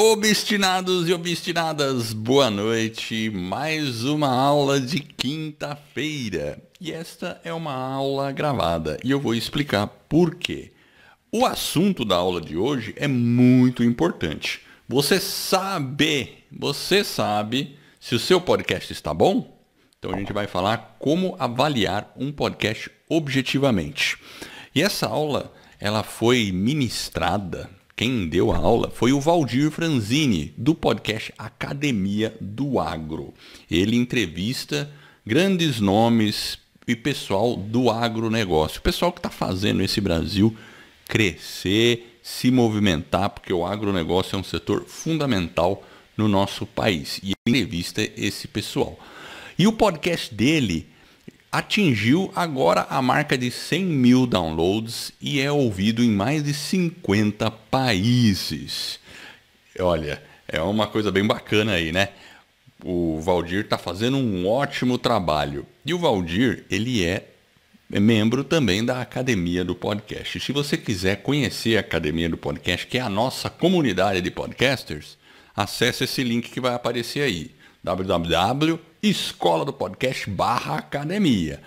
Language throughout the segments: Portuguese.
Obstinados e obstinadas, boa noite. Mais uma aula de quinta-feira. E esta é uma aula gravada e eu vou explicar por quê. O assunto da aula de hoje é muito importante. Você sabe se o seu podcast está bom? Então a gente vai falar como avaliar um podcast objetivamente. E essa aula, ela foi ministrada. Quem deu a aula foi o Valdir Franzini, do podcast Academia do Agro. Ele entrevista grandes nomes e pessoal do agronegócio, o pessoal que está fazendo esse Brasil crescer, se movimentar, porque o agronegócio é um setor fundamental no nosso país. E ele entrevista esse pessoal. E o podcast dele atingiu agora a marca de 100 mil downloads e é ouvido em mais de 50 países. Olha, é uma coisa bem bacana aí, né? O Valdir está fazendo um ótimo trabalho. E o Valdir, ele é membro também da Academia do Podcast. Se você quiser conhecer a Academia do Podcast, que é a nossa comunidade de podcasters, acesse esse link que vai aparecer aí. www.escoladopodcast.com/academia.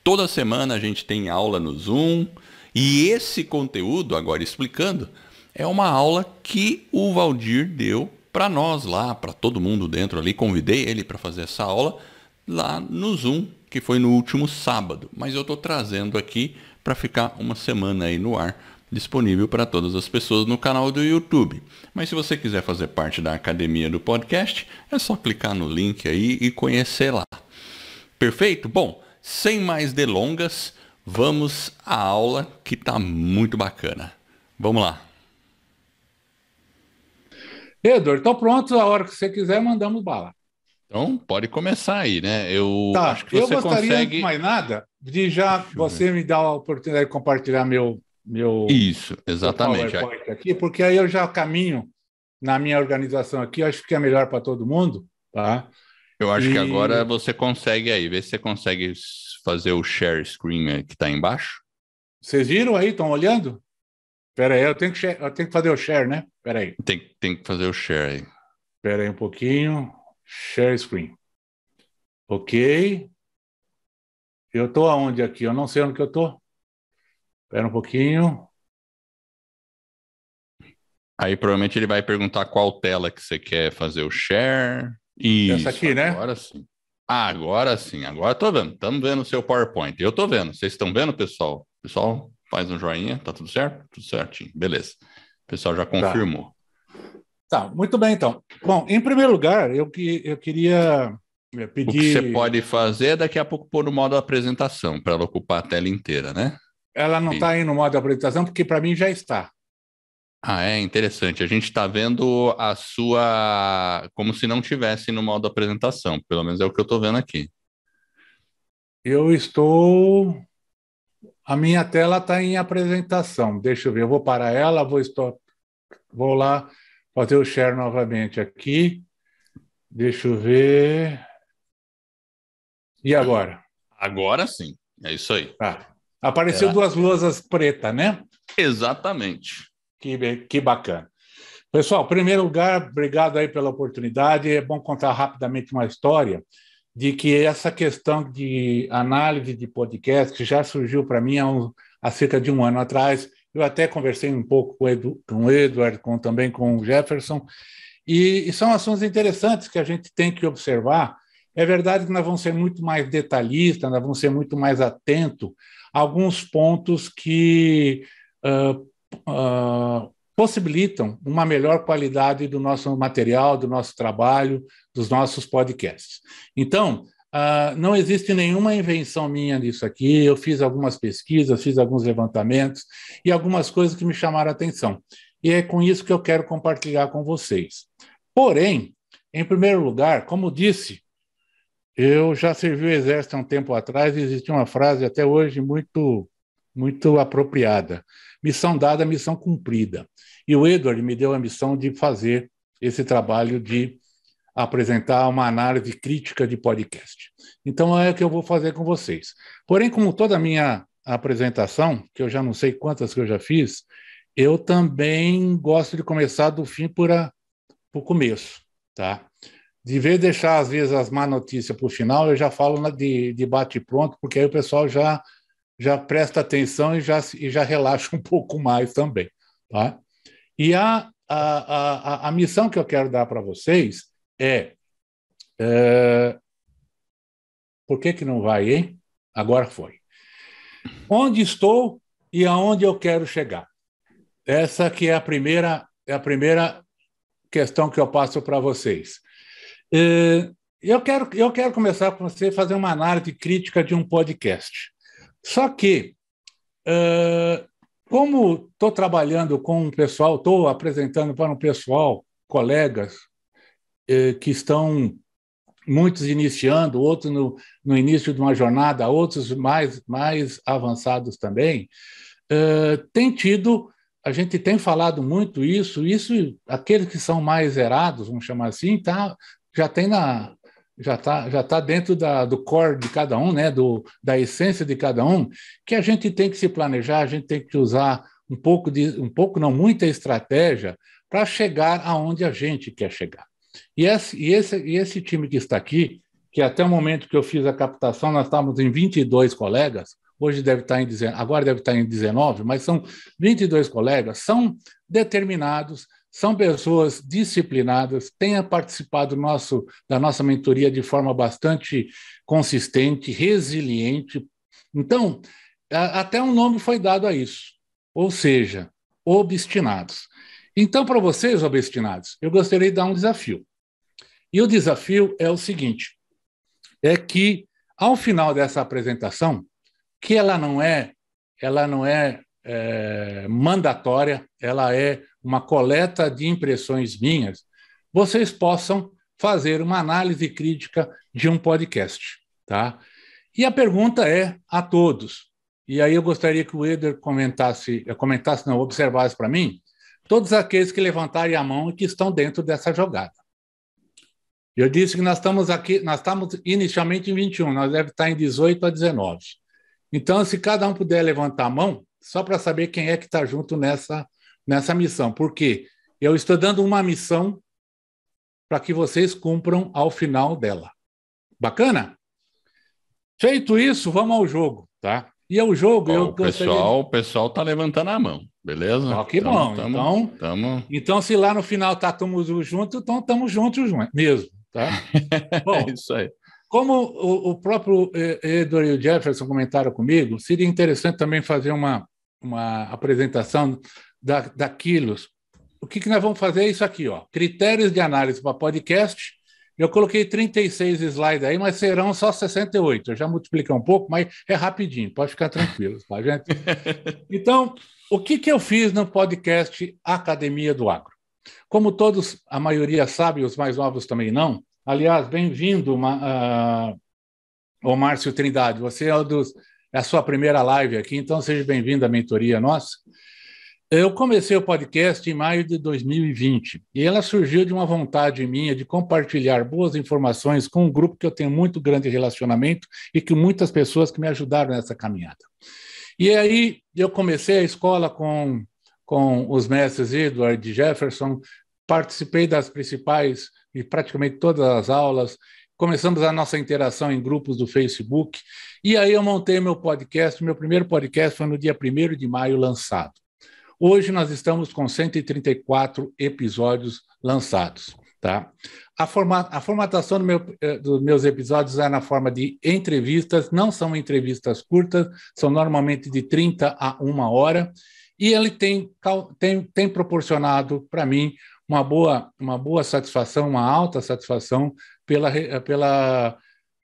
Toda semana a gente tem aula no Zoom e esse conteúdo, agora explicando, é uma aula que o Valdir deu para nós lá, para todo mundo dentro ali. Convidei ele para fazer essa aula lá no Zoom, que foi no último sábado. Mas eu estou trazendo aqui para ficar uma semana aí no ar, disponível para todas as pessoas no canal do YouTube. Mas se você quiser fazer parte da Academia do Podcast, é só clicar no link aí e conhecer lá. Perfeito? Bom, sem mais delongas, vamos à aula que está muito bacana. Vamos lá. Pedro, estou pronto. A hora que você quiser, mandamos bala. Então, pode começar aí, né? Eu Tá, acho que eu você gostaria, consegue... antes de mais nada, de já você me dar a oportunidade de compartilhar meu Isso, exatamente. PowerPoint aqui, porque aí eu já caminho na minha organização aqui, eu acho que é melhor para todo mundo, tá? Eu acho que agora você consegue aí, ver se você consegue fazer o share screen que está embaixo. Vocês viram aí? Estão olhando? Espera aí, eu tenho que fazer o share, né? Espera aí. Tem que fazer o share aí. Espera aí um pouquinho. Share screen. Ok. Eu estou aonde aqui? Eu não sei onde que eu estou. Espera um pouquinho. Aí provavelmente ele vai perguntar qual tela que você quer fazer o share. Isso, Essa aqui, né? agora sim. Agora sim, agora tô vendo. Estamos vendo o seu PowerPoint. Eu tô vendo. Vocês estão vendo, pessoal? Pessoal, faz um joinha. Tá tudo certo? Tudo certinho. Beleza. O pessoal já confirmou. Tá, muito bem, então. Bom, em primeiro lugar, eu queria pedir... O que você pode fazer é daqui a pouco pôr no modo apresentação, para ela ocupar a tela inteira, né? Ela não está aí no modo apresentação, porque para mim já está. Ah, é interessante. A gente está vendo a sua... como se não tivesse no modo apresentação. Pelo menos é o que eu estou vendo aqui. Eu estou... A minha tela está em apresentação. Deixa eu ver, eu vou parar ela, vou lá fazer o share novamente aqui. Deixa eu ver... E agora? Agora sim, é isso aí. Tá. Apareceu duas lousas pretas, né? Exatamente. Que bacana. Pessoal, em primeiro lugar, obrigado aí pela oportunidade. É bom contar rapidamente uma história de que essa questão de análise de podcast já surgiu para mim há cerca de um ano atrás. Eu até conversei um pouco com o Edward, também com o Jefferson, e são assuntos interessantes que a gente tem que observar. É verdade que nós vamos ser muito mais detalhistas, nós vamos ser muito mais atentos a alguns pontos que possibilitam uma melhor qualidade do nosso material, do nosso trabalho, dos nossos podcasts. Então, não existe nenhuma invenção minha nisso aqui. Eu fiz algumas pesquisas, fiz alguns levantamentos e algumas coisas que me chamaram a atenção. E é com isso que eu quero compartilhar com vocês. Porém, em primeiro lugar, como disse, eu já servi o Exército há um tempo atrás e existe uma frase até hoje muito apropriada. Missão dada, missão cumprida. E o Edward me deu a missão de fazer esse trabalho de apresentar uma análise crítica de podcast. Então é o que eu vou fazer com vocês. Porém, como toda a minha apresentação, que eu já não sei quantas que eu já fiz, eu também gosto de começar do fim o começo, tá? De vez de deixar, às vezes, as má notícias para o final, eu já falo de bate-pronto, porque aí o pessoal já presta atenção e já relaxa um pouco mais também, tá? E a missão que eu quero dar para vocês é... Por que não vai, hein? Agora foi. Onde estou e aonde eu quero chegar? Essa que é a primeira questão que eu passo para vocês. Eu quero começar com você fazer uma análise crítica de um podcast. Só que, como estou trabalhando com um pessoal, estou apresentando para um pessoal, colegas, que estão muitos iniciando, outros no início de uma jornada, outros mais avançados também, a gente tem falado muito isso, aqueles que são mais zerados, vamos chamar assim, já está dentro do core de cada um, né, da essência de cada um, que a gente tem que se planejar, a gente tem que usar não, muita estratégia para chegar aonde a gente quer chegar. E esse time que está aqui, que até o momento que eu fiz a captação, nós estávamos em 22 colegas, agora deve estar em 19, mas são 22 colegas, são determinados, são pessoas disciplinadas, têm participado da nossa mentoria de forma bastante consistente, resiliente. Então, até um nome foi dado a isso, ou seja, obstinados. Então, para vocês, obstinados, eu gostaria de dar um desafio. E o desafio é o seguinte, é que, ao final dessa apresentação, que ela não é mandatória, ela é uma coleta de impressões minhas, vocês possam fazer uma análise crítica de um podcast, tá? E a pergunta é a todos, e aí eu gostaria que o Eder observasse para mim, todos aqueles que levantarem a mão e que estão dentro dessa jogada. Eu disse que nós estamos inicialmente em 21, nós devemos estar em 18 a 19. Então, se cada um puder levantar a mão, só para saber quem é que está junto nessa missão, porque eu estou dando uma missão para que vocês cumpram ao final dela. Bacana? Feito isso, vamos ao jogo, tá? E ao jogo, o pessoal está levantando a mão, beleza? Que bom. Então, se lá no final estamos juntos, então estamos juntos mesmo, tá? Bom, é isso aí. Como o próprio Edward e o Jefferson comentaram comigo, seria interessante também fazer uma apresentação daquilo. O que nós vamos fazer é isso aqui, ó, critérios de análise para podcast. Eu coloquei 36 slides aí, mas serão só 68. Eu já multipliquei um pouco, mas é rapidinho, pode ficar tranquilo, tá, gente? Então, o que eu fiz no podcast Academia do Agro? Como todos, a maioria sabe, os mais novos também não. Aliás, bem-vindo, Márcio Trindade. Você é a sua primeira live aqui, então seja bem-vindo à mentoria nossa. Eu comecei o podcast em maio de 2020 e ela surgiu de uma vontade minha de compartilhar boas informações com um grupo que eu tenho muito grande relacionamento e que muitas pessoas que me ajudaram nessa caminhada. E aí eu comecei a escola com os mestres Edward e Jefferson, participei das principais e praticamente todas as aulas, começamos a nossa interação em grupos do Facebook, e aí eu montei meu podcast, meu primeiro podcast foi no dia 1º de maio lançado. Hoje nós estamos com 134 episódios lançados, tá? A formatação dos meus episódios é na forma de entrevistas, não são entrevistas curtas, são normalmente de 30 a 1 hora, e ele tem proporcionado para mim uma boa satisfação, uma alta satisfação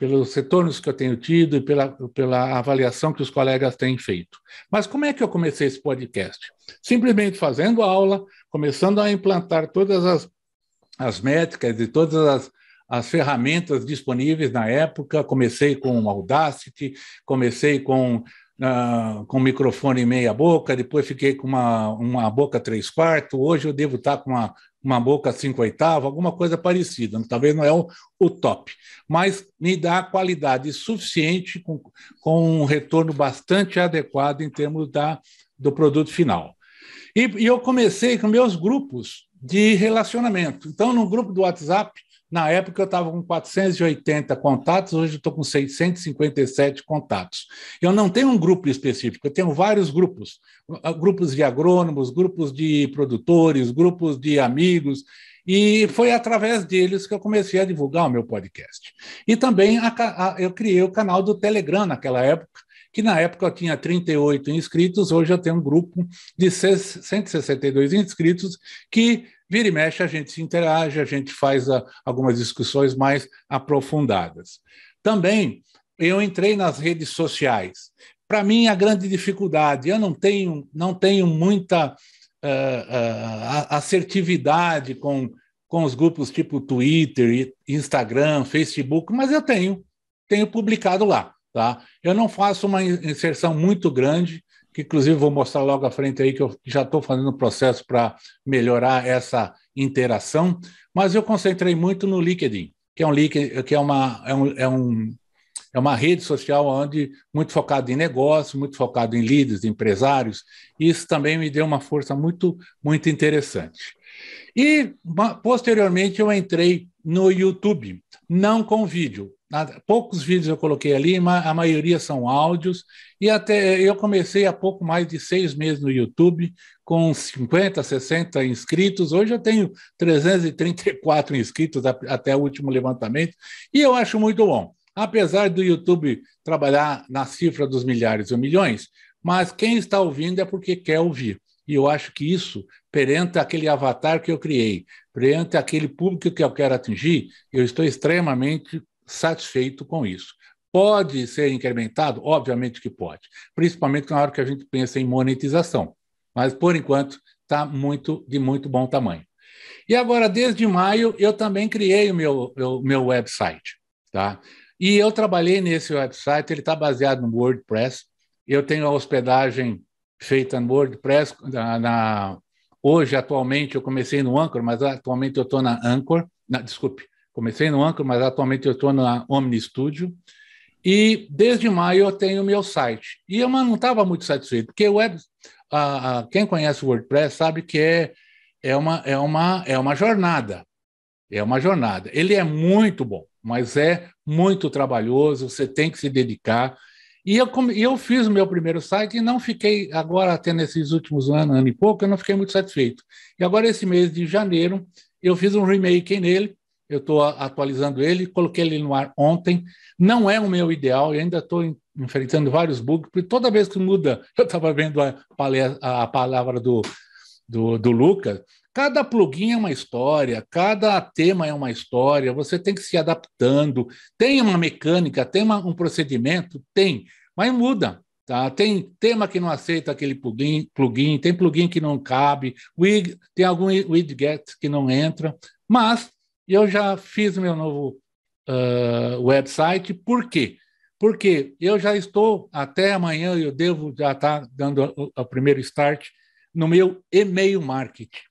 pelos retornos que eu tenho tido e pela avaliação que os colegas têm feito. Mas como é que eu comecei esse podcast? Simplesmente fazendo aula, começando a implantar todas as métricas e todas as ferramentas disponíveis na época. Comecei com o Audacity, comecei com microfone meia boca, depois fiquei com uma boca 3/4, hoje eu devo estar com uma boca 5/8, alguma coisa parecida, talvez não é o top, mas me dá qualidade suficiente com um retorno bastante adequado em termos do produto final. E eu comecei com meus grupos de relacionamento. Então, no grupo do WhatsApp, na época eu estava com 480 contatos, hoje eu estou com 657 contatos. Eu não tenho um grupo específico, eu tenho vários grupos, grupos de agrônomos, grupos de produtores, grupos de amigos, e foi através deles que eu comecei a divulgar o meu podcast. E também eu criei o canal do Telegram naquela época, que na época eu tinha 38 inscritos, hoje eu tenho um grupo de 162 inscritos que vira e mexe, a gente se interage, a gente faz algumas discussões mais aprofundadas. Também eu entrei nas redes sociais. Para mim, a grande dificuldade, eu não tenho muita assertividade com os grupos tipo Twitter, Instagram, Facebook, mas eu tenho publicado lá. Tá? Eu não faço uma inserção muito grande, que inclusive vou mostrar logo à frente aí que eu já estou fazendo um processo para melhorar essa interação, mas eu concentrei muito no LinkedIn, que é uma rede social onde muito focado em negócio, muito focado em líderes, empresários, e isso também me deu uma força muito, muito interessante. E, posteriormente, eu entrei no YouTube, não com vídeo. Poucos vídeos eu coloquei ali, a maioria são áudios, e até eu comecei há pouco mais de 6 meses no YouTube, com 50, 60 inscritos. Hoje eu tenho 334 inscritos até o último levantamento, e eu acho muito bom. Apesar do YouTube trabalhar na cifra dos milhares ou milhões, mas quem está ouvindo é porque quer ouvir. E eu acho que isso, perante aquele avatar que eu criei, perante aquele público que eu quero atingir, eu estou extremamente satisfeito com isso. Pode ser incrementado? Obviamente que pode, principalmente na hora que a gente pensa em monetização. Mas, por enquanto, está de muito bom tamanho. E agora, desde maio, eu também criei o meu website. Tá? E eu trabalhei nesse website, ele está baseado no WordPress. Eu tenho a hospedagem feita no WordPress. Hoje, atualmente, eu comecei no Anchor, mas atualmente eu estou na Anchor. Comecei no Anchor, mas atualmente eu estou na Omni Studio. E desde maio eu tenho o meu site. E eu não estava muito satisfeito, porque quem conhece o WordPress sabe que é uma jornada. É uma jornada. Ele é muito bom, mas é muito trabalhoso, você tem que se dedicar. E eu fiz o meu primeiro site e não fiquei, agora até nesses últimos ano e pouco, eu não fiquei muito satisfeito. E agora, esse mês de janeiro, eu fiz um remake nele, eu estou atualizando ele, coloquei ele no ar ontem. Não é o meu ideal, eu ainda estou enfrentando vários bugs, porque toda vez que muda, eu estava vendo a palavra do Lucas, cada plugin é uma história, cada tema é uma história, você tem que se adaptando. Tem uma mecânica, tem um procedimento? Tem, mas muda. Tá? Tem tema que não aceita aquele plugin, tem plugin que não cabe, tem algum widget que não entra, mas eu já fiz o meu novo website. Por quê? Porque eu já estou, até amanhã, eu devo já estar dando o primeiro start no meu e-mail marketing,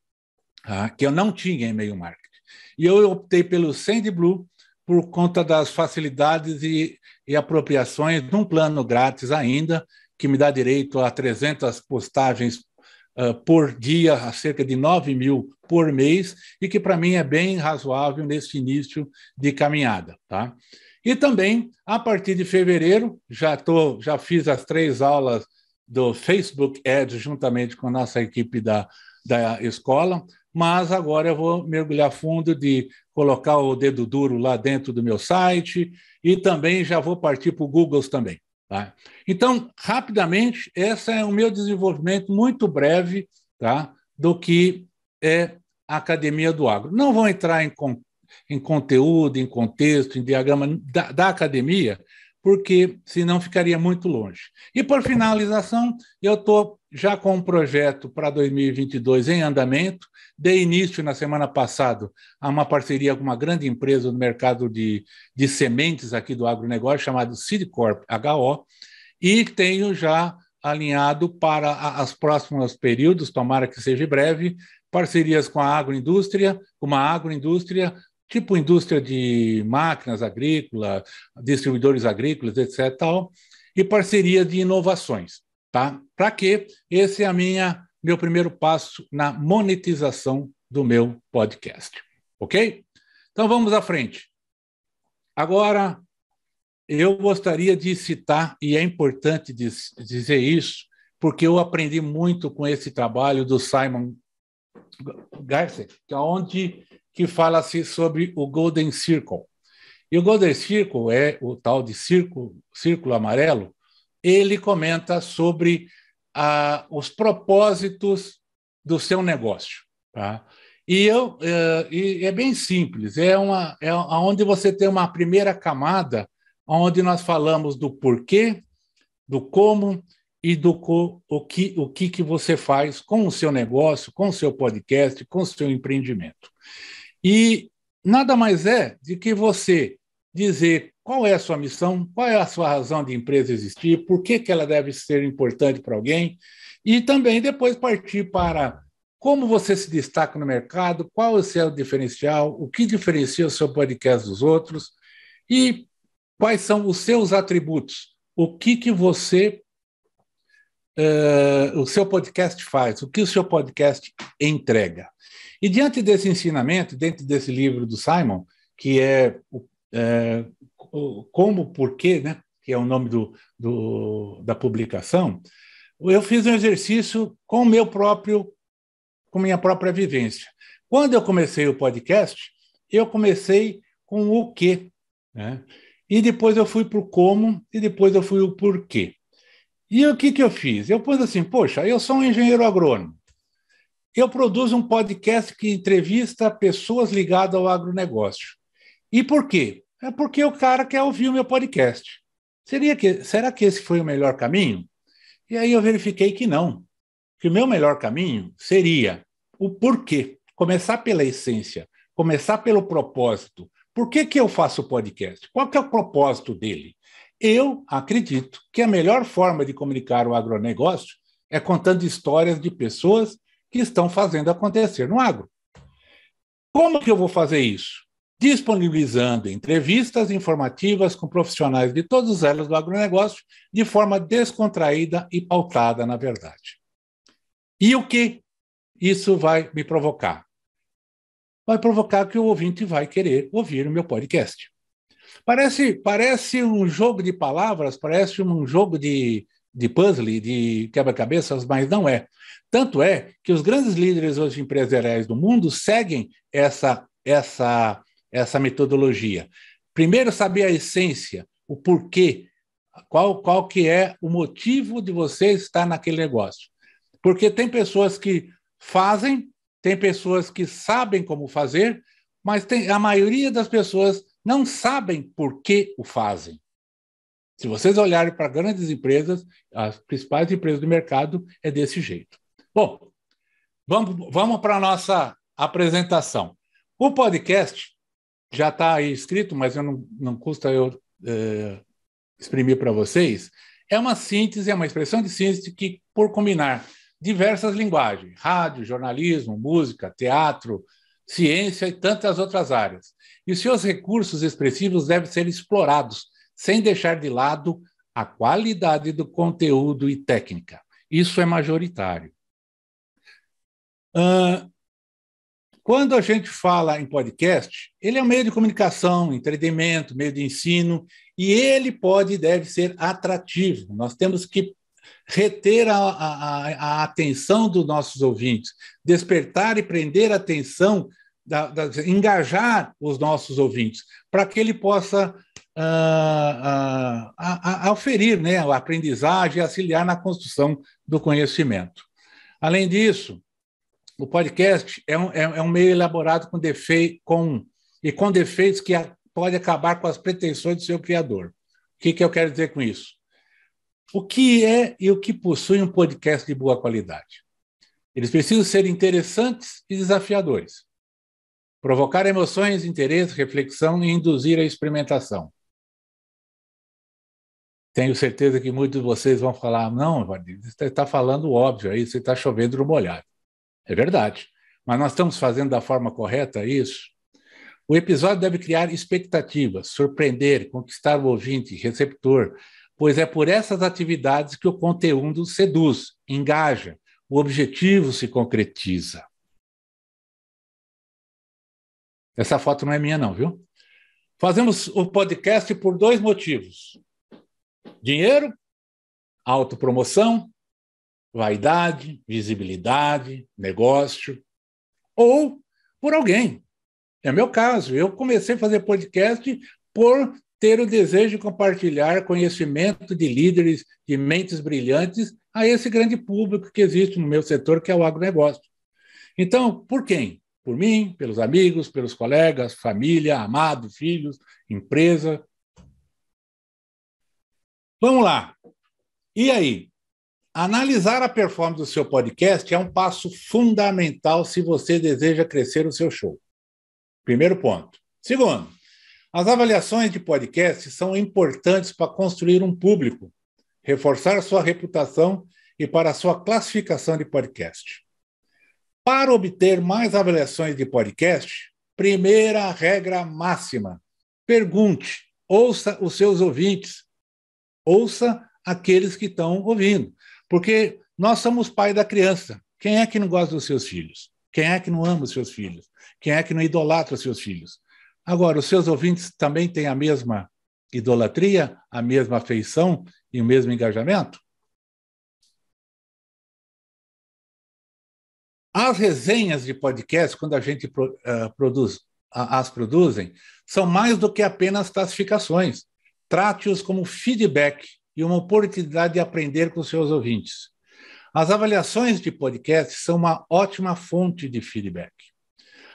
tá? Que eu não tinha e-mail marketing. E eu optei pelo SendBlue por conta das facilidades e apropriações de um plano grátis ainda, que me dá direito a 300 postagens por dia, a cerca de 9.000 por mês, e que para mim é bem razoável nesse início de caminhada. Tá? E também, a partir de fevereiro, já fiz as 3 aulas do Facebook Ads juntamente com a nossa equipe da escola, mas agora eu vou mergulhar fundo de colocar o dedo duro lá dentro do meu site e também já vou partir para o Google também. Tá? Então, rapidamente, esse é o meu desenvolvimento muito breve, tá, do que é a Academia do Agro. Não vou entrar em conteúdo, em contexto, em diagrama da academia, porque senão ficaria muito longe. E, por finalização, eu estou já com um projeto para 2022 em andamento. Dei início, na semana passada, a uma parceria com uma grande empresa no mercado de sementes aqui do agronegócio, chamado Seedcorp HO, e tenho já alinhado para os próximos períodos, tomara que seja breve, parcerias com a agroindústria, tipo indústria de máquinas agrícolas, distribuidores agrícolas, etc., tal, e parceria de inovações. Tá? Para quê? Esse é meu primeiro passo na monetização do meu podcast. Ok? Então vamos à frente. Agora, eu gostaria de citar, e é importante dizer isso, porque eu aprendi muito com esse trabalho do Simon Garcia, que fala-se sobre o Golden Circle. E o Golden Circle é o tal de círculo amarelo. Ele comenta sobre os propósitos do seu negócio. Tá? E é bem simples, é onde você tem uma primeira camada, onde nós falamos do porquê, do como e o que você faz com o seu negócio, com o seu podcast, com o seu empreendimento. E nada mais é de que você dizer qual é a sua missão, qual é a sua razão de empresa existir, por que ela deve ser importante para alguém, e também depois partir para como você se destaca no mercado, qual é o seu diferencial, o que diferencia o seu podcast dos outros e quais são os seus atributos, o que você, o seu podcast faz, o que o seu podcast entrega. E diante desse ensinamento, dentro desse livro do Simon, que é Como, Porquê, né? Que é o nome da publicação, eu fiz um exercício com minha própria vivência. Quando eu comecei o podcast, eu comecei com o quê, né? E depois eu fui para o como, e depois eu fui o porquê. E o que eu fiz? Eu pus assim, poxa, eu sou um engenheiro agrônomo. Eu produzo um podcast que entrevista pessoas ligadas ao agronegócio. E por quê? É porque o cara quer ouvir o meu podcast. Será que esse foi o melhor caminho? E aí eu verifiquei que não. Que o meu melhor caminho seria o porquê. Começar pela essência, começar pelo propósito. Por que eu faço o podcast? Qual que é o propósito dele? Eu acredito que a melhor forma de comunicar o agronegócio é contando histórias de pessoas que estão fazendo acontecer no agro. Como que eu vou fazer isso? Disponibilizando entrevistas informativas com profissionais de todos os elos do agronegócio de forma descontraída e pautada na verdade. E o que isso vai me provocar? Vai provocar que o ouvinte vai querer ouvir o meu podcast. Parece um jogo de palavras, parece um jogo de puzzle, de quebra-cabeças, mas não é. Tanto é que os grandes líderes hoje empresariais do mundo seguem essa metodologia. Primeiro, saber a essência, o porquê, qual que é o motivo de você estar naquele negócio. Porque tem pessoas que fazem, tem pessoas que sabem como fazer, mas a maioria das pessoas não sabem por que o fazem. Se vocês olharem para grandes empresas, as principais empresas do mercado, é desse jeito. Bom, vamos para a nossa apresentação. O podcast já está aí escrito, mas não custa eu exprimir para vocês. É uma síntese, é uma expressão de síntese que, por combinar diversas linguagens, rádio, jornalismo, música, teatro, ciência e tantas outras áreas. E seus recursos expressivos devem ser explorados, sem deixar de lado a qualidade do conteúdo e técnica. Isso é majoritário. Quando a gente fala em podcast, ele é um meio de comunicação, entretenimento, meio de ensino, e ele pode e deve ser atrativo. Nós temos que reter a atenção dos nossos ouvintes, despertar e prender a atenção, engajar os nossos ouvintes, para que ele possa oferir, né, a aprendizagem e auxiliar na construção do conhecimento. Além disso, o podcast é um meio elaborado com defeitos que pode acabar com as pretensões do seu criador. O que eu quero dizer com isso? O que é e o que possui um podcast de boa qualidade? Eles precisam ser interessantes e desafiadores, provocar emoções, interesse, reflexão e induzir a experimentação. Tenho certeza que muitos de vocês vão falar, não, Valdir, você está falando óbvio aí, você está chovendo no molhado. É verdade, mas nós estamos fazendo da forma correta isso? O episódio deve criar expectativas, surpreender, conquistar o ouvinte, receptor, pois é por essas atividades que o conteúdo seduz, engaja, o objetivo se concretiza. Essa foto não é minha, não, viu? Fazemos o podcast por 2 motivos: dinheiro, autopromoção, vaidade, visibilidade, negócio, ou por alguém. É meu caso. Eu comecei a fazer podcast por ter o desejo de compartilhar conhecimento de líderes, de mentes brilhantes a esse grande público que existe no meu setor, que é o agronegócio. Então, por quem? Por mim, pelos amigos, pelos colegas, família, amado, filhos, empresa. Vamos lá. E aí? Analisar a performance do seu podcast é um passo fundamental se você deseja crescer o seu show. Primeiro ponto. Segundo, as avaliações de podcast são importantes para construir um público, reforçar sua reputação e para a sua classificação de podcast. Para obter mais avaliações de podcast, primeira regra máxima: pergunte, ouça os seus ouvintes, ouça aqueles que estão ouvindo, porque nós somos pai da criança. Quem é que não gosta dos seus filhos? Quem é que não ama os seus filhos? Quem é que não idolatra os seus filhos? Agora, os seus ouvintes também têm a mesma idolatria, a mesma afeição e o mesmo engajamento? As resenhas de podcast, quando a gente as produzem, são mais do que apenas classificações. Trate-os como feedback e uma oportunidade de aprender com seus ouvintes. As avaliações de podcast são uma ótima fonte de feedback.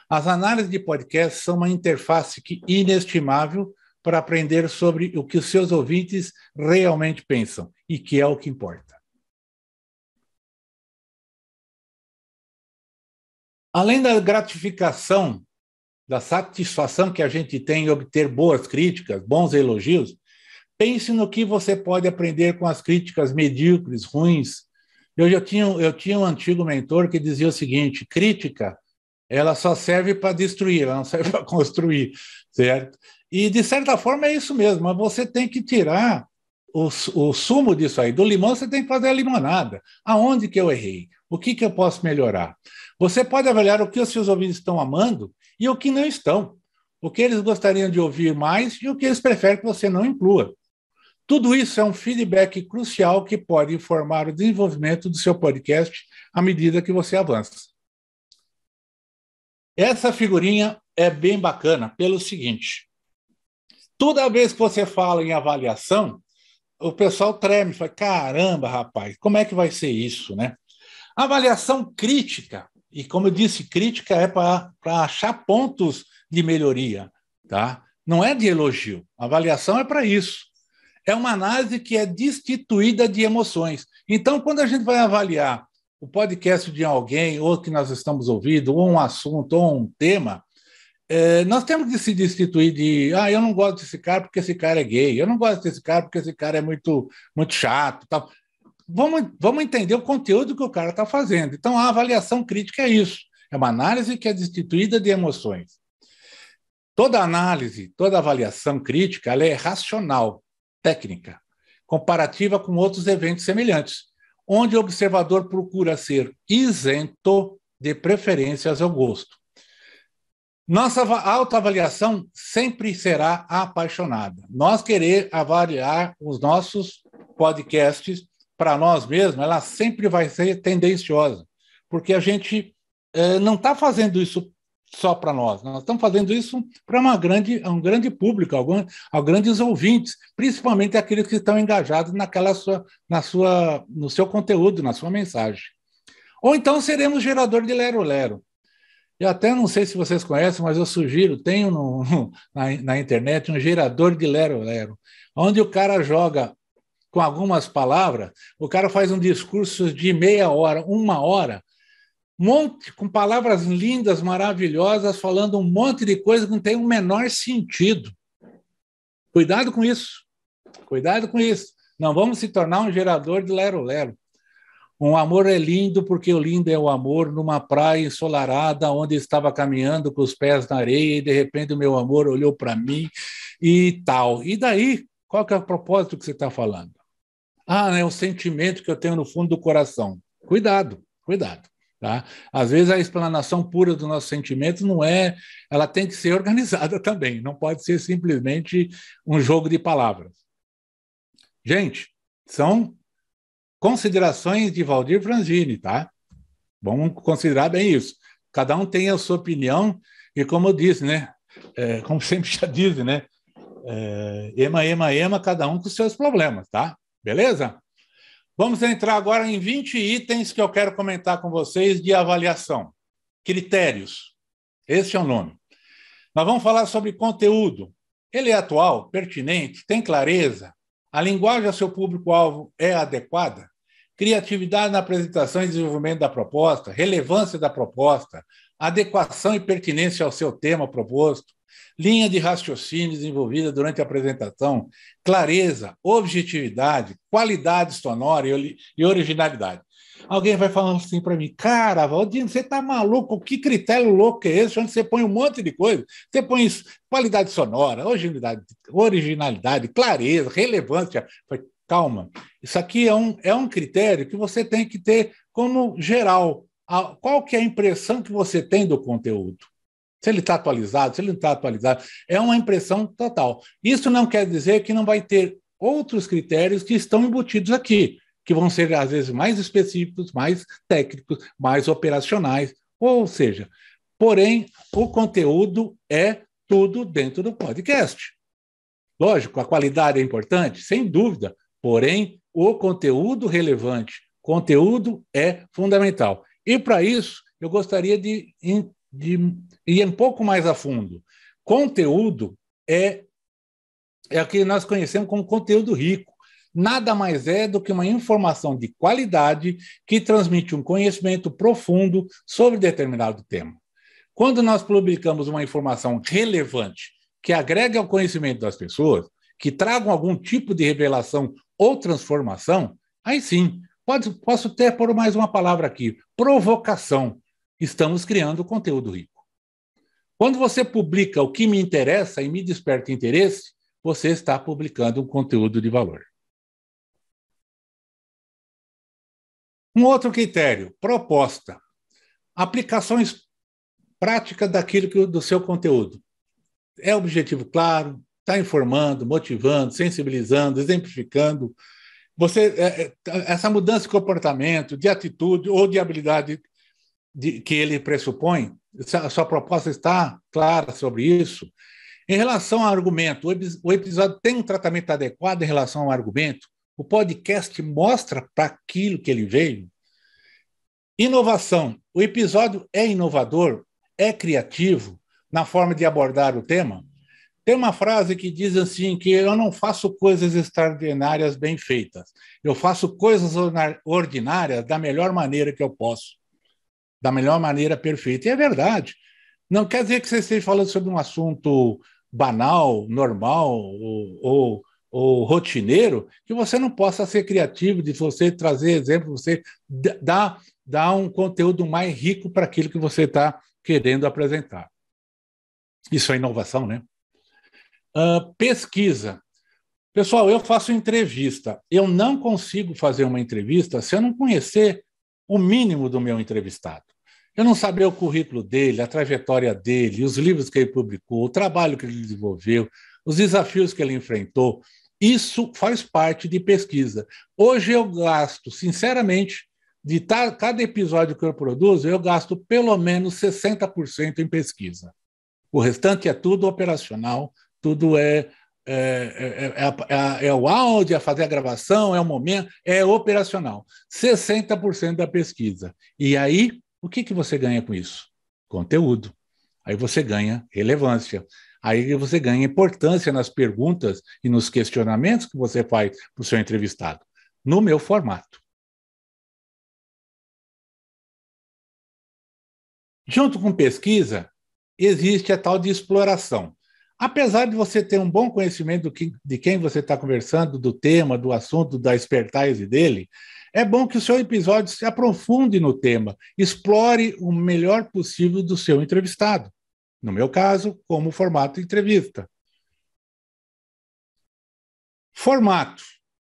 As análises de podcast são uma interface inestimável para aprender sobre o que os seus ouvintes realmente pensam, e que é o que importa. Além da gratificação, da satisfação que a gente tem em obter boas críticas, bons elogios, pense no que você pode aprender com as críticas medíocres, ruins. Eu tinha um antigo mentor que dizia o seguinte: crítica, ela só serve para destruir, ela não serve para construir, certo? E, de certa forma, é isso mesmo, mas você tem que tirar o sumo disso aí. Do limão, você tem que fazer a limonada. Aonde que eu errei? O que eu posso melhorar? Você pode avaliar o que os seus ouvintes estão amando e o que não estão. O que eles gostariam de ouvir mais e o que eles preferem que você não inclua. Tudo isso é um feedback crucial que pode informar o desenvolvimento do seu podcast à medida que você avança. Essa figurinha é bem bacana pelo seguinte: toda vez que você fala em avaliação, o pessoal treme, fala: caramba, rapaz, como é que vai ser isso, né? Avaliação crítica, e como eu disse, crítica é para achar pontos de melhoria, tá? Não é de elogio. Avaliação é para isso. É uma análise que é destituída de emoções. Então, quando a gente vai avaliar o podcast de alguém, ou que nós estamos ouvindo, ou um assunto, ou um tema, nós temos que se destituir de eu não gosto desse cara porque esse cara é gay, eu não gosto desse cara porque esse cara é muito, muito chato. Tal. Vamos entender o conteúdo que o cara está fazendo. Então, a avaliação crítica é isso. É uma análise que é destituída de emoções. Toda análise, toda avaliação crítica, ela é racional, técnica, comparativa com outros eventos semelhantes, onde o observador procura ser isento de preferências ao gosto. Nossa autoavaliação sempre será apaixonada. Nós querer avaliar os nossos podcasts para nós mesmos, ela sempre vai ser tendenciosa, porque a gente não está fazendo isso só para nós estamos fazendo isso para um grande público, a grandes ouvintes, principalmente aqueles que estão engajados no seu conteúdo, na sua mensagem. Ou então seremos gerador de lero-lero. Eu até não sei se vocês conhecem, mas eu sugiro, tenho na internet um gerador de lero-lero, onde o cara joga com algumas palavras, o cara faz um discurso de meia hora, 1 hora, com palavras lindas, maravilhosas, falando um monte de coisa que não tem o menor sentido. Cuidado com isso. Cuidado com isso. Não vamos se tornar um gerador de lero-lero. Um amor é lindo porque o lindo é o amor numa praia ensolarada onde estava caminhando com os pés na areia e de repente o meu amor olhou para mim e tal. E daí, qual que é o propósito que você está falando? É o sentimento que eu tenho no fundo do coração. Cuidado, cuidado. Tá? Às vezes a explanação pura do nosso sentimento não é, ela tem que ser organizada também, não pode ser simplesmente um jogo de palavras. Gente, são considerações de Valdir Franzini, tá? Vamos considerar bem isso. Cada um tem a sua opinião e, como eu disse, né? Como sempre já dizem, né? Ema, cada um com os seus problemas, tá? Beleza? Vamos entrar agora em 20 itens que eu quero comentar com vocês de avaliação. Critérios. Esse é o nome. Nós vamos falar sobre conteúdo. Ele é atual, pertinente, tem clareza? A linguagem ao seu público-alvo é adequada? Criatividade na apresentação e desenvolvimento da proposta, relevância da proposta, adequação e pertinência ao seu tema proposto, linha de raciocínio desenvolvida durante a apresentação, clareza, objetividade, qualidade sonora e originalidade. Alguém vai falando assim para mim, cara, Valdir, você está maluco? Que critério louco é esse? Onde você põe um monte de coisa? Você põe qualidade sonora, originalidade, clareza, relevância. Calma, isso aqui é um critério que você tem que ter como geral. Qual que é a impressão que você tem do conteúdo? Se ele está atualizado, se ele não está atualizado, é uma impressão total. Isso não quer dizer que não vai ter outros critérios que estão embutidos aqui, que vão ser, às vezes, mais específicos, mais técnicos, mais operacionais, ou seja, porém, o conteúdo é tudo dentro do podcast. Lógico, a qualidade é importante, sem dúvida, porém, o conteúdo relevante, conteúdo é fundamental. E, para isso, eu gostaria de ir um pouco mais a fundo. Conteúdo é o que nós conhecemos como conteúdo rico. Nada mais é do que uma informação de qualidade que transmite um conhecimento profundo sobre determinado tema. Quando nós publicamos uma informação relevante que agrega ao conhecimento das pessoas, que tragam algum tipo de revelação ou transformação, aí sim, posso até pôr mais uma palavra aqui, provocação. Estamos criando conteúdo rico. Quando você publica o que me interessa e me desperta interesse, você está publicando um conteúdo de valor. Um outro critério, proposta. Aplicações práticas do seu conteúdo. É objetivo claro, está informando, motivando, sensibilizando, exemplificando. Essa mudança de comportamento, de atitude ou de habilidade que ele pressupõe, a sua proposta está clara sobre isso. Em relação ao argumento, o episódio tem um tratamento adequado em relação ao argumento? O podcast mostra para aquilo que ele veio? Inovação. O episódio é inovador? É criativo na forma de abordar o tema? Tem uma frase que diz assim, que eu não faço coisas extraordinárias bem feitas. Eu faço coisas ordinárias da melhor maneira que eu posso. Da melhor maneira perfeita. E é verdade. Não quer dizer que você esteja falando sobre um assunto banal, normal ou rotineiro, que você não possa ser criativo, de você trazer exemplo, você dar um conteúdo mais rico para aquilo que você está querendo apresentar. Isso é inovação, né? Pesquisa. Pessoal, eu faço entrevista. Eu não consigo fazer uma entrevista se eu não conhecer o mínimo do meu entrevistado. Eu não saber o currículo dele, a trajetória dele, os livros que ele publicou, o trabalho que ele desenvolveu, os desafios que ele enfrentou. Isso faz parte de pesquisa. Hoje eu gasto, sinceramente, de cada episódio que eu produzo, eu gasto pelo menos 60% em pesquisa. O restante é tudo operacional, tudo é o áudio, é fazer a gravação, é o momento, é operacional. 60% da pesquisa. E aí, o que você ganha com isso? Conteúdo. Aí você ganha relevância. Aí você ganha importância nas perguntas e nos questionamentos que você faz para o seu entrevistado, no meu formato. Junto com pesquisa, existe a tal de exploração. Apesar de você ter um bom conhecimento de quem você está conversando, do tema, do assunto, da expertise dele, é bom que o seu episódio se aprofunde no tema, explore o melhor possível do seu entrevistado. No meu caso, como formato de entrevista. Formato.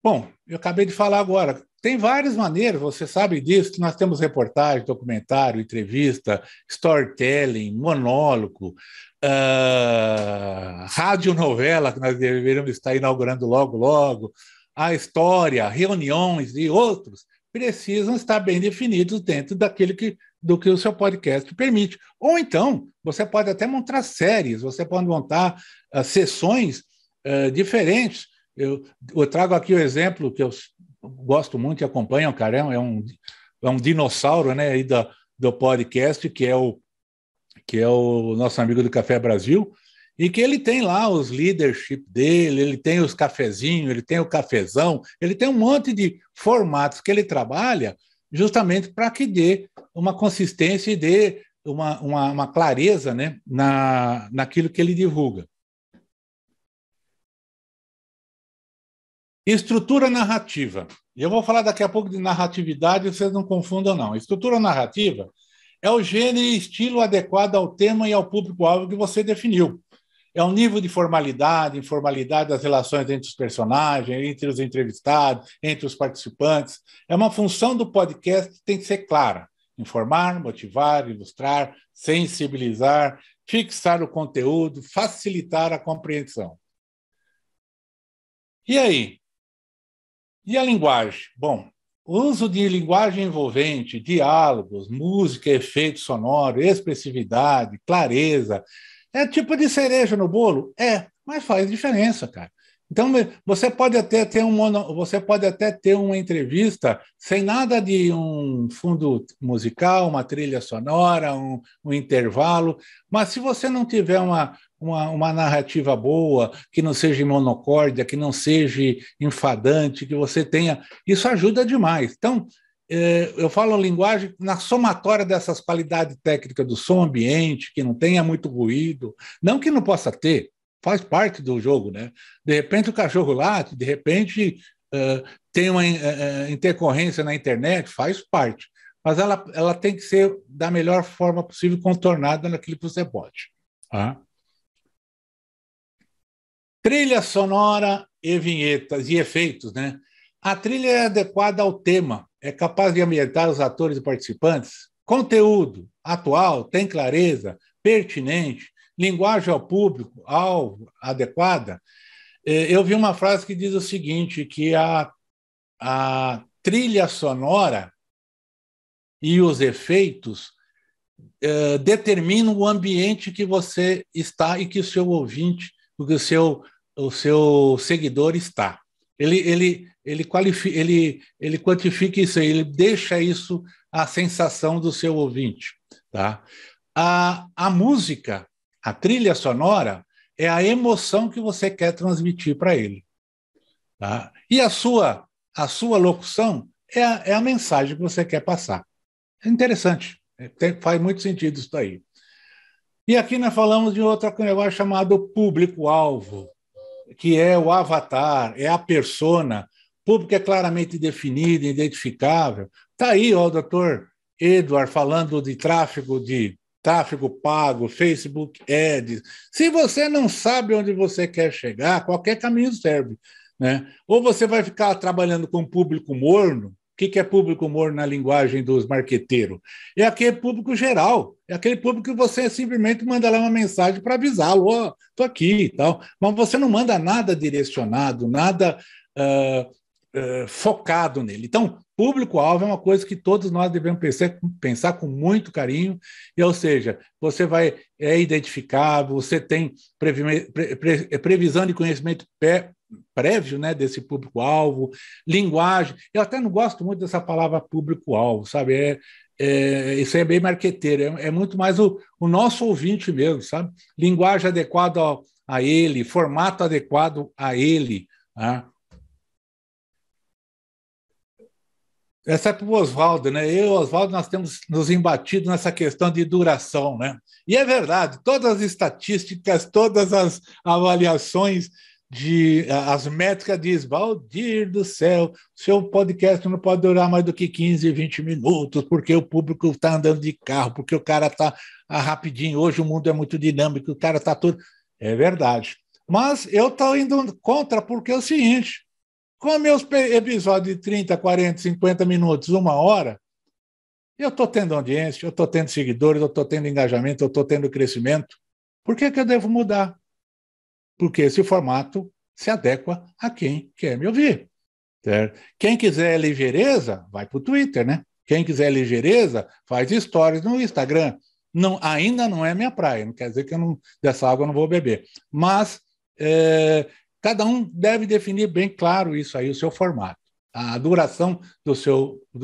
Bom, eu acabei de falar agora. Tem várias maneiras, você sabe disso, que nós temos reportagem, documentário, entrevista, storytelling, monólogo, radionovela, que nós deveríamos estar inaugurando logo, logo, a história, reuniões e outros, precisam estar bem definidos dentro do que o seu podcast permite. Ou então, você pode até montar séries, você pode montar sessões diferentes. Eu trago aqui o exemplo que eu gosto muito e acompanho, o Carão, é um dinossauro, né, aí do podcast, que é o nosso amigo do Café Brasil, e que ele tem lá os leadership dele, ele tem os cafezinhos, ele tem o cafezão, ele tem um monte de formatos que ele trabalha justamente para que dê uma consistência e dê uma clareza, né, naquilo que ele divulga. Estrutura narrativa. Eu vou falar daqui a pouco de narratividade, vocês não confundam, não. Estrutura narrativa é o gênero e estilo adequado ao tema e ao público-alvo que você definiu. É o nível de formalidade, informalidade das relações entre os personagens, entre os entrevistados, entre os participantes. É uma função do podcast que tem que ser clara. Informar, motivar, ilustrar, sensibilizar, fixar o conteúdo, facilitar a compreensão. E aí? E a linguagem? Bom, o uso de linguagem envolvente, diálogos, música, efeito sonoro, expressividade, clareza, é tipo de cereja no bolo? É, mas faz diferença, cara. Então, você pode até ter uma entrevista sem nada de um fundo musical, uma trilha sonora, um intervalo, mas se você não tiver uma narrativa boa, que não seja monocórdia, que não seja enfadante, que você tenha... Isso ajuda demais. Então, eu falo linguagem na somatória dessas qualidades técnicas do som ambiente, que não tenha muito ruído, não que não possa ter, faz parte do jogo, né? De repente o cachorro late, de repente tem uma intercorrência na internet, faz parte. Mas ela tem que ser da melhor forma possível, contornada naquilo que você pode. Tá? Trilha sonora e vinhetas e efeitos, né? A trilha é adequada ao tema, é capaz de ambientar os atores e participantes. Conteúdo atual, tem clareza, pertinente, linguagem ao público, alvo, adequada. Eu vi uma frase que diz o seguinte, que a trilha sonora e os efeitos determinam o ambiente que você está e que o seu ouvinte, que o seu seguidor está. Ele quantifica isso aí, ele deixa isso a sensação do seu ouvinte. Tá? A música, a trilha sonora, é a emoção que você quer transmitir para ele. Tá? E a sua locução é a mensagem que você quer passar. É interessante, faz muito sentido isso daí. E aqui nós falamos de outro negócio chamado público-alvo, que é o avatar, é a persona. O público é claramente definido, identificável. Está aí ó, o doutor Edward falando de tráfego pago, Facebook Ads. Se você não sabe onde você quer chegar, qualquer caminho serve. Né? Ou você vai ficar trabalhando com público morno. O que é público morno na linguagem dos marqueteiros? É aquele público geral, é aquele público que você simplesmente manda lá uma mensagem para avisá-lo, ó, estou aqui e tal, mas você não manda nada direcionado, nada focado nele. Então, público-alvo é uma coisa que todos nós devemos pensar com muito carinho, ou seja, você é identificável, você tem previsão de conhecimento prévio, né, desse público-alvo, linguagem. Eu até não gosto muito dessa palavra público-alvo, sabe? Isso é bem marqueteiro, é muito mais o nosso ouvinte mesmo, sabe? Linguagem adequada a ele, formato adequado a ele. Né? Essa é para o Oswaldo, né? Eu e o Oswaldo, nós temos nos embatido nessa questão de duração, né? E é verdade, todas as estatísticas, todas as avaliações, as métricas dizem, Valdir do céu, seu podcast não pode durar mais do que 15, 20 minutos, porque o público está andando de carro, porque o cara está rapidinho, hoje o mundo é muito dinâmico, o cara está tudo... É verdade. Mas eu estou indo contra, porque é o seguinte, Com meus episódios de 30, 40, 50 minutos, 1 hora, eu estou tendo audiência, eu estou tendo seguidores, eu estou tendo engajamento, eu estou tendo crescimento. Por que eu devo mudar? Porque esse formato se adequa a quem quer me ouvir. Certo? Quem quiser ligeireza, vai para o Twitter, né? Quem quiser ligeireza, faz stories no Instagram. Não, ainda não é minha praia, não quer dizer que dessa água eu não vou beber. Mas cada um deve definir bem claro isso aí, o seu formato, a duração do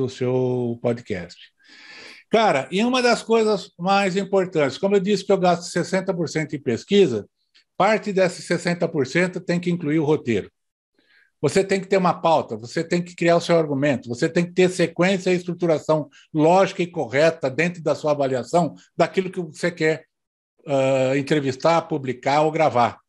seu podcast. Cara, e uma das coisas mais importantes, como eu disse que eu gasto 60% em pesquisa, parte desses 60% tem que incluir o roteiro. Você tem que ter uma pauta, você tem que criar o seu argumento, você tem que ter sequência e estruturação lógica e correta dentro da sua avaliação daquilo que você quer entrevistar, publicar ou gravar.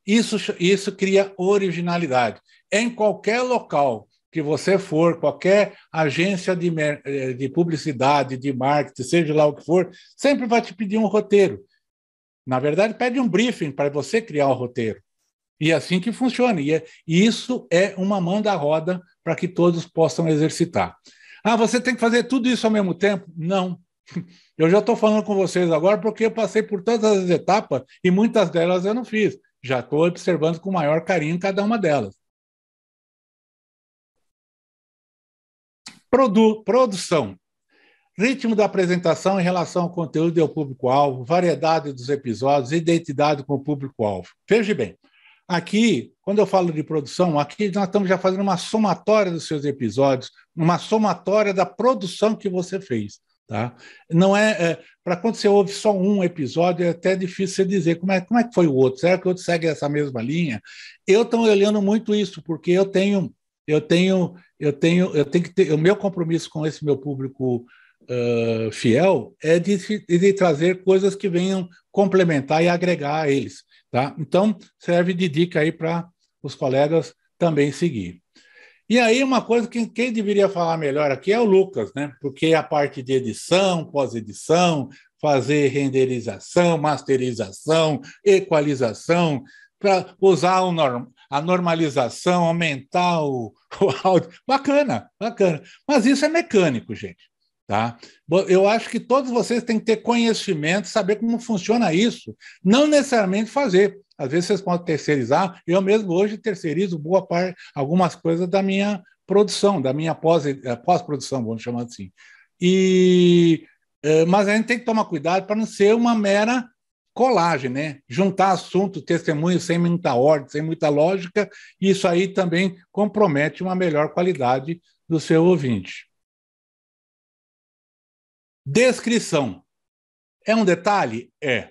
Isso cria originalidade. Em qualquer local que você for, qualquer agência de publicidade, de marketing, seja lá o que for, sempre vai te pedir um roteiro. Na verdade, pede um briefing para você criar o roteiro. E é assim que funciona. E isso é uma mão da roda para que todos possam exercitar. Ah, você tem que fazer tudo isso ao mesmo tempo? Não. Eu já estou falando com vocês agora porque eu passei por todas as etapas e muitas delas eu não fiz. Já estou observando com maior carinho cada uma delas. Produção. Ritmo da apresentação em relação ao conteúdo e ao público-alvo, variedade dos episódios, identidade com o público-alvo. Veja bem, aqui, quando eu falo de produção, aqui nós estamos já fazendo uma somatória dos seus episódios, uma somatória da produção que você fez. Tá? Não para quando você ouve só um episódio, é até difícil você dizer como é que foi o outro. Será que o outro segue essa mesma linha? Eu estou olhando muito isso, porque eu tenho que ter o meu compromisso com esse meu público fiel é de trazer coisas que venham complementar e agregar a eles. Tá? Então, serve de dica aí para os colegas também seguir. E aí, uma coisa que quem deveria falar melhor aqui é o Lucas, né? Porque a parte de edição, pós-edição, fazer renderização, masterização, equalização, para usar a normalização, aumentar o áudio. Bacana, bacana. Mas isso é mecânico, gente. Tá? Eu acho que todos vocês têm que ter conhecimento, saber como funciona isso, não necessariamente fazer. Às vezes vocês podem terceirizar. Eu mesmo hoje terceirizo boa parte, algumas coisas da minha produção, da minha pós-produção, vamos chamar assim. Mas a gente tem que tomar cuidado para não ser uma mera colagem, né? Juntar assunto, testemunho sem muita ordem, sem muita lógica, e isso aí também compromete uma melhor qualidade do seu ouvinte. Descrição. É um detalhe? É.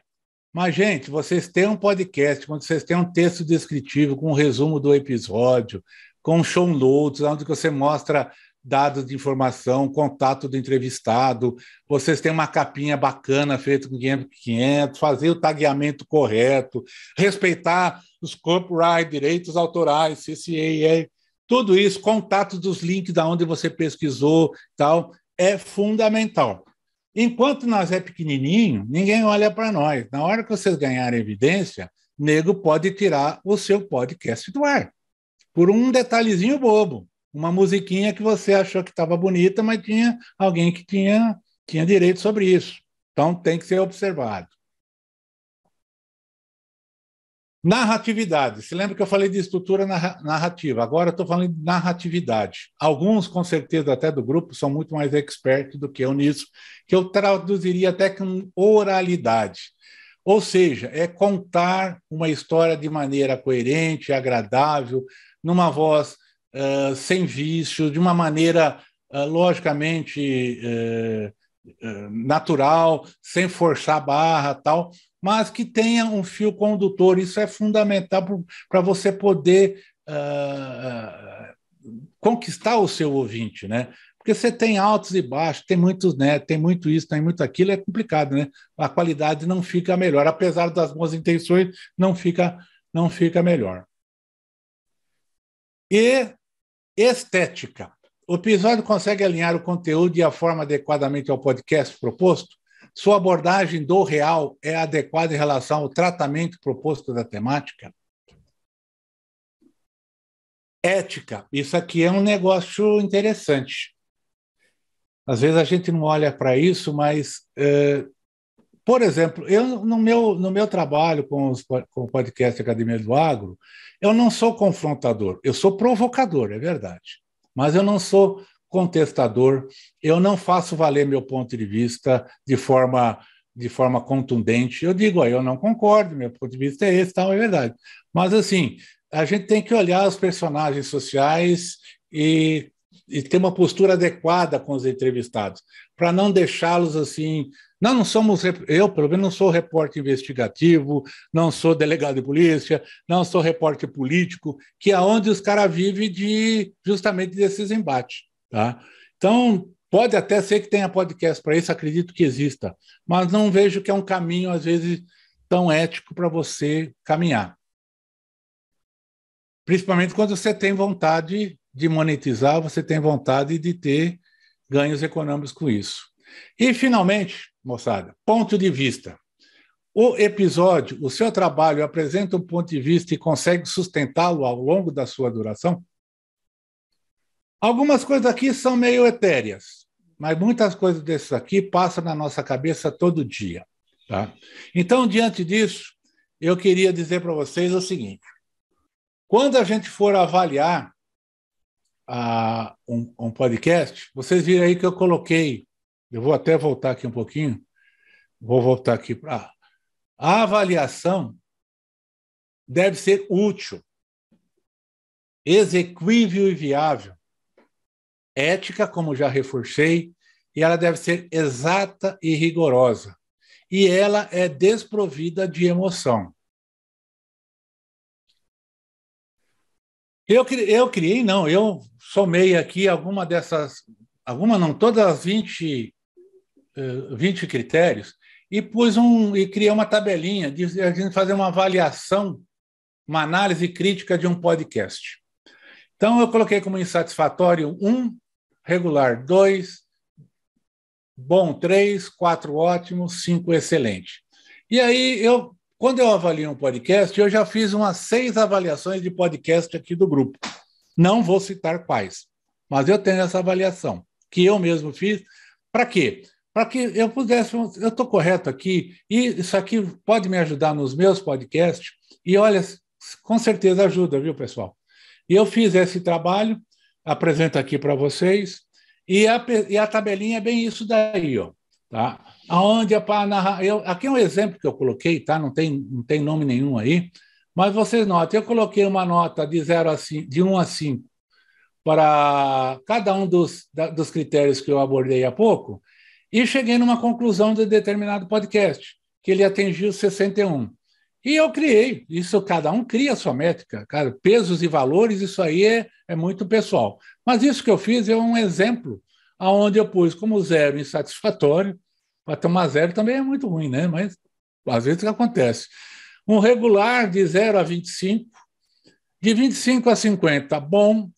Mas, gente, vocês têm um podcast, quando vocês têm um texto descritivo com um resumo do episódio, com show notes, onde você mostra dados de informação, contato do entrevistado, vocês têm uma capinha bacana feita com 500, fazer o tagueamento correto, respeitar os copyright, direitos autorais, CCAA, tudo isso, contato dos links da onde você pesquisou, tal, é fundamental. Enquanto nós é pequenininho, ninguém olha para nós. Na hora que vocês ganharem evidência, nego pode tirar o seu podcast do ar. Por um detalhezinho bobo. Uma musiquinha que você achou que estava bonita, mas tinha alguém que tinha direito sobre isso. Então, tem que ser observado. Narratividade. Se lembra que eu falei de estrutura narrativa? Agora eu estou falando de narratividade. Alguns, com certeza, até do grupo, são muito mais expertos do que eu nisso, que eu traduziria até com oralidade. Ou seja, é contar uma história de maneira coerente, agradável, numa voz sem vício, de uma maneira, logicamente, natural, sem forçar a barra, tal, mas que tenha um fio condutor. Isso é fundamental para você poder conquistar o seu ouvinte, né? Porque você tem altos e baixos, tem muitos, né? Tem muito isso, tem muito aquilo, é complicado, né? A qualidade não fica melhor, apesar das boas intenções, não fica melhor. E estética. O episódio consegue alinhar o conteúdo e a forma adequadamente ao podcast proposto? Sua abordagem do real é adequada em relação ao tratamento proposto da temática? Ética, isso aqui é um negócio interessante. Às vezes a gente não olha para isso, mas, por exemplo, eu no meu trabalho com o podcast Academia do Agro, eu não sou confrontador, eu sou provocador, é verdade. Mas eu não sou contestador, eu não faço valer meu ponto de vista de forma contundente. Eu digo, eu não concordo, meu ponto de vista é esse, tal, é verdade. Mas, assim, a gente tem que olhar os personagens sociais e ter uma postura adequada com os entrevistados, para não deixá-los assim. Não somos, eu, pelo menos, não sou repórter investigativo, não sou delegado de polícia, não sou repórter político, que é onde os caras vivem justamente desses embates. Tá? Então, pode até ser que tenha podcast para isso, acredito que exista, mas não vejo que é um caminho, às vezes, tão ético para você caminhar. Principalmente quando você tem vontade de monetizar, você tem vontade de ter ganhos econômicos com isso. E, finalmente, moçada, ponto de vista. O episódio, o seu trabalho apresenta um ponto de vista e consegue sustentá-lo ao longo da sua duração? Algumas coisas aqui são meio etéreas, mas muitas coisas desses aqui passam na nossa cabeça todo dia. Tá? Então, diante disso, eu queria dizer para vocês o seguinte: quando a gente for avaliar um podcast, vocês viram aí que eu coloquei, eu vou até voltar aqui um pouquinho, vou voltar aqui para a avaliação deve ser útil, exequível e viável, ética, como já reforcei, e ela deve ser exata e rigorosa. E ela é desprovida de emoção. Eu somei aqui alguma não, todas as 20 critérios, e criei uma tabelinha de a gente fazer uma avaliação, uma análise crítica de um podcast. Então, eu coloquei como insatisfatório 1, regular 2, bom 3, 4 ótimo, 5 excelente. E aí, quando eu avalio um podcast, eu já fiz umas 6 avaliações de podcast aqui do grupo. Não vou citar quais, mas eu tenho essa avaliação, que eu mesmo fiz. Para quê? Para que eu pudesse, eu estou correto aqui, e isso aqui pode me ajudar nos meus podcasts, e olha, com certeza ajuda, viu, pessoal? E eu fiz esse trabalho, apresento aqui para vocês, e a tabelinha é bem isso daí, ó, tá? Aonde é para narrar. Aqui é um exemplo que eu coloquei, tá? Não tem nome nenhum aí, mas vocês notem, eu coloquei uma nota de 1 a 5 para cada um dos critérios que eu abordei há pouco, e cheguei numa conclusão de determinado podcast, que ele atingiu 61. E eu criei, isso cada um cria a sua métrica, cara, pesos e valores, isso aí é muito pessoal. Mas isso que eu fiz é um exemplo, onde eu pus como 0 insatisfatório, para tomar 0 também é muito ruim, né? Mas às vezes acontece. Um regular de 0 a 25, de 25 a 50, bom,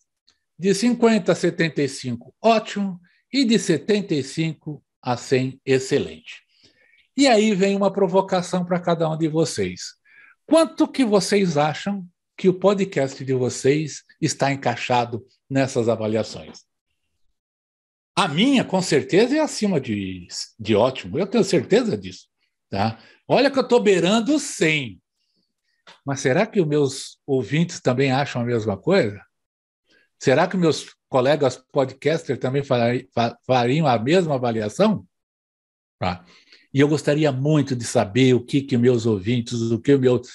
de 50 a 75, ótimo, e de 75 a 100, excelente. E aí vem uma provocação para cada um de vocês. Quanto que vocês acham que o podcast de vocês está encaixado nessas avaliações? A minha, com certeza, é acima de ótimo. Eu tenho certeza disso. Tá? Olha que eu estou beirando 100. Mas será que os meus ouvintes também acham a mesma coisa? Será que meus colegas podcasters também fariam a mesma avaliação? Tá? E eu gostaria muito de saber o que meus ouvintes, o que meus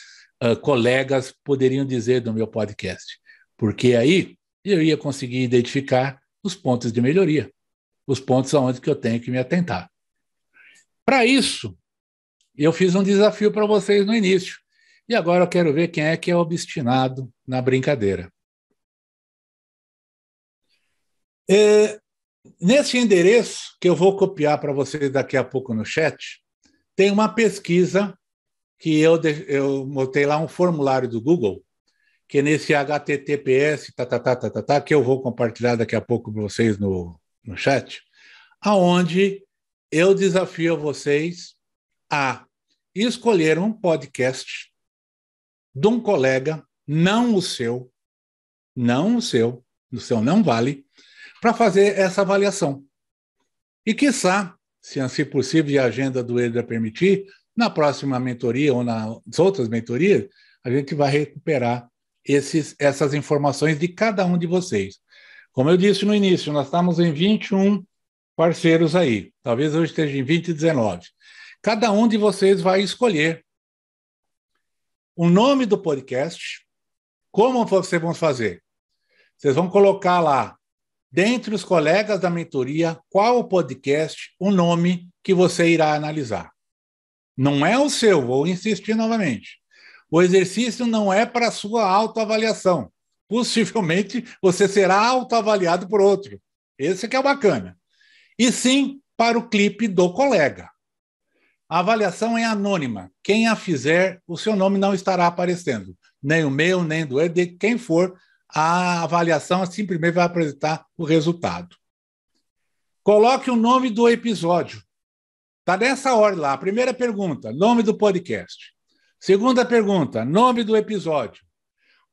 colegas poderiam dizer do meu podcast, porque aí eu ia conseguir identificar os pontos de melhoria, os pontos aonde que eu tenho que me atentar. Para isso, eu fiz um desafio para vocês no início, e agora eu quero ver quem é que é obstinado na brincadeira. Nesse endereço, que eu vou copiar para vocês daqui a pouco no chat, tem uma pesquisa que eu botei lá um formulário do Google, que é nesse HTTPS, que eu vou compartilhar daqui a pouco com vocês no chat, aonde eu desafio vocês a escolher um podcast de um colega, não o seu, não o seu não vale, para fazer essa avaliação. E, quiçá, se assim possível e a agenda do EDA permitir, na próxima mentoria ou nas outras mentorias, a gente vai recuperar essas informações de cada um de vocês. Como eu disse no início, nós estamos em 21 parceiros aí. Talvez hoje esteja em 20 e 19. Cada um de vocês vai escolher o nome do podcast. Como vocês vão fazer? Vocês vão colocar lá, dentre os colegas da mentoria, qual o podcast, o nome que você irá analisar. Não é o seu, vou insistir novamente. O exercício não é para a sua autoavaliação. Possivelmente você será autoavaliado por outro. Esse que é o bacana. E sim para o clipe do colega. A avaliação é anônima. Quem a fizer, o seu nome não estará aparecendo. Nem o meu, nem do de quem for. A avaliação simplesmente vai apresentar o resultado. Coloque o nome do episódio. Está nessa ordem lá. Primeira pergunta, nome do podcast. Segunda pergunta, nome do episódio.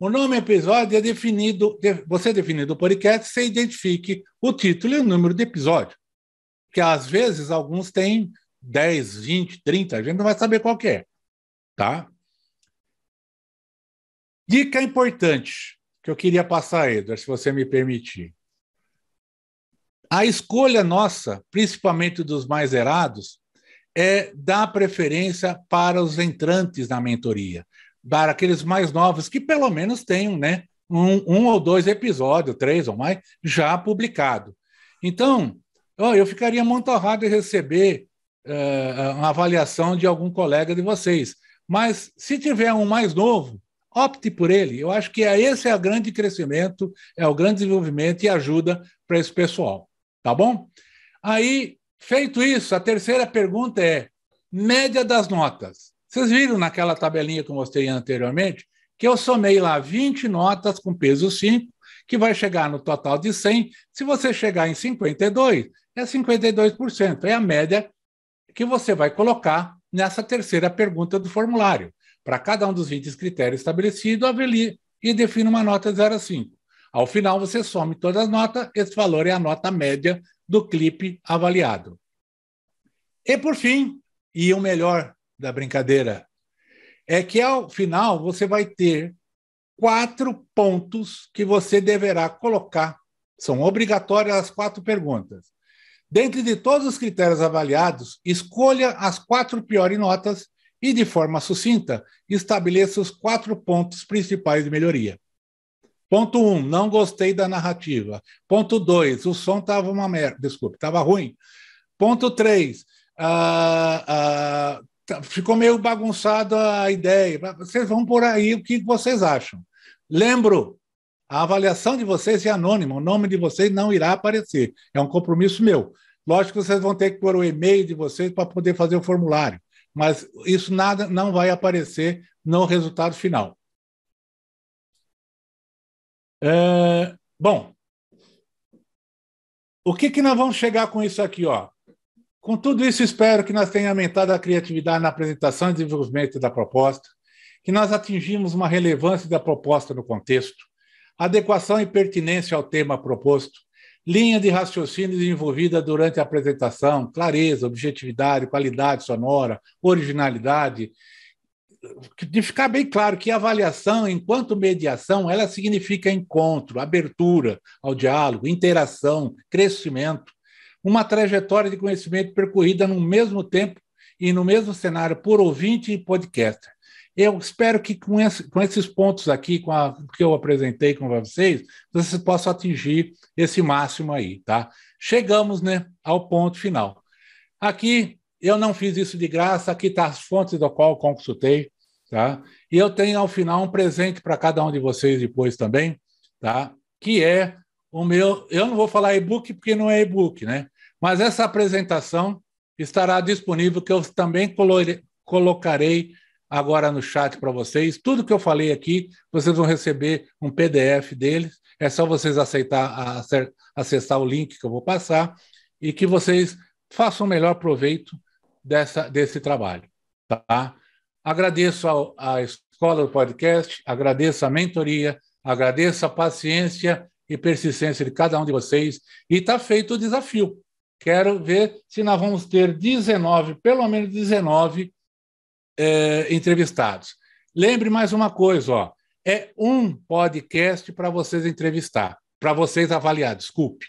O nome do episódio é definido, você definido o podcast, você identifique o título e o número do episódio. Porque às vezes alguns têm 10, 20, 30, a gente não vai saber qual que é. Tá? Dica importante que eu queria passar, Edward, se você me permitir. A escolha nossa, principalmente dos mais zerados, é dar preferência para os entrantes na mentoria, para aqueles mais novos que pelo menos tenham, né, um ou dois episódios, 3 ou mais, já publicado. Então, eu ficaria muito honrado em receber uma avaliação de algum colega de vocês. Mas se tiver um mais novo, opte por ele. Eu acho que esse é o grande crescimento, é o grande desenvolvimento e ajuda para esse pessoal. Tá bom? Aí, feito isso, a terceira pergunta é média das notas. Vocês viram naquela tabelinha que eu mostrei anteriormente que eu somei lá 20 notas com peso 5, que vai chegar no total de 100. Se você chegar em 52, é 52%. É a média que você vai colocar nessa terceira pergunta do formulário. Para cada um dos 20 critérios estabelecidos, avalie e defina uma nota de 0 a 5. Ao final, você some todas as notas, esse valor é a nota média do clipe avaliado. E, por fim, e o melhor da brincadeira, é que ao final você vai ter 4 pontos que você deverá colocar. São obrigatórias as 4 perguntas. Dentro de todos os critérios avaliados, escolha as 4 piores notas e, de forma sucinta, estabeleça os 4 pontos principais de melhoria. Ponto 1, não gostei da narrativa. Ponto 2, o som estava uma merda. Desculpe, estava ruim. Ponto 3, ficou meio bagunçado a ideia. Vocês vão por aí o que vocês acham. Lembro, a avaliação de vocês é anônima, o nome de vocês não irá aparecer. É um compromisso meu. Lógico que vocês vão ter que pôr o e-mail de vocês para poder fazer o formulário, mas isso nada não vai aparecer no resultado final. Bom, o que nós vamos chegar com isso aqui, ó? Com tudo isso, espero que nós tenhamos aumentado a criatividade na apresentação e desenvolvimento da proposta, que nós atingimos uma relevância da proposta no contexto, adequação e pertinência ao tema proposto, linha de raciocínio desenvolvida durante a apresentação, clareza, objetividade, qualidade sonora, originalidade, de ficar bem claro que a avaliação, enquanto mediação, ela significa encontro, abertura ao diálogo, interação, crescimento, uma trajetória de conhecimento percorrida no mesmo tempo e no mesmo cenário por ouvinte e podcaster. Eu espero que com esses pontos aqui, que eu apresentei com vocês possam atingir esse máximo aí, tá? Chegamos, né, ao ponto final. Aqui, eu não fiz isso de graça, aqui estão as fontes do qual eu consultei, tá? E eu tenho, ao final, um presente para cada um de vocês depois também, tá? Que é o meu... Eu não vou falar e-book porque não é e-book, né? Mas essa apresentação estará disponível, que eu também colocarei agora no chat para vocês. Tudo que eu falei aqui, vocês vão receber um PDF deles. É só vocês acessar o link que eu vou passar e que vocês façam o melhor proveito desse trabalho. Tá? Agradeço à Escola do Podcast, agradeço à mentoria, Agradeço a paciência e persistência de cada um de vocês. E está feito o desafio. Quero ver se nós vamos ter 19, pelo menos 19 entrevistados. Lembre mais uma coisa, ó, é um podcast para vocês entrevistar, para vocês avaliar, desculpe.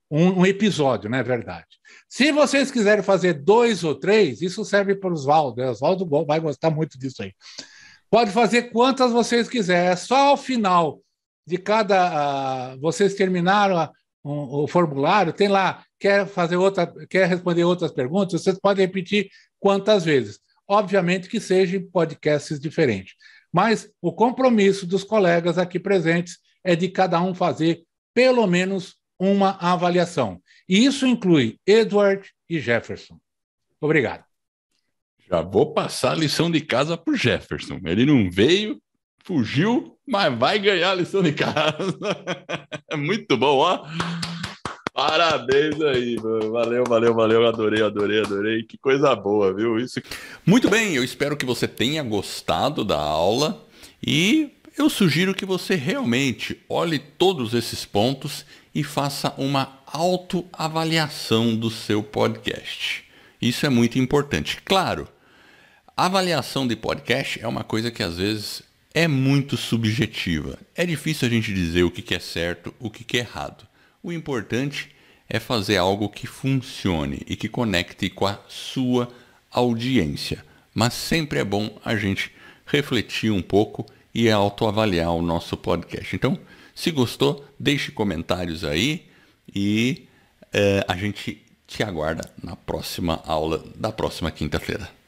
Um episódio, não é verdade? Se vocês quiserem fazer 2 ou 3, isso serve para o Oswaldo. O Oswaldo vai gostar muito disso aí. Pode fazer quantas vocês quiserem. É só ao final de cada... vocês terminaram o formulário, tem lá, quer responder outras perguntas, vocês podem repetir quantas vezes. Obviamente que sejam podcasts diferentes. Mas o compromisso dos colegas aqui presentes é de cada um fazer pelo menos uma avaliação. E isso inclui Edward e Jefferson. Obrigado. Já vou passar a lição de casa para o Jefferson. Ele não veio, fugiu, mas vai ganhar a lição de casa. Muito bom, ó. Parabéns aí, mano. Valeu. Adorei. Que coisa boa, viu? Isso. Muito bem, eu espero que você tenha gostado da aula e eu sugiro que você realmente olhe todos esses pontos e faça uma autoavaliação do seu podcast. Isso é muito importante. Claro, a avaliação de podcast é uma coisa que às vezes é muito subjetiva. É difícil a gente dizer o que é certo, o que é errado. O importante é fazer algo que funcione e que conecte com a sua audiência. Mas sempre é bom a gente refletir um pouco e autoavaliar o nosso podcast. Então, se gostou, deixe comentários aí e a gente te aguarda na próxima aula da próxima quinta-feira.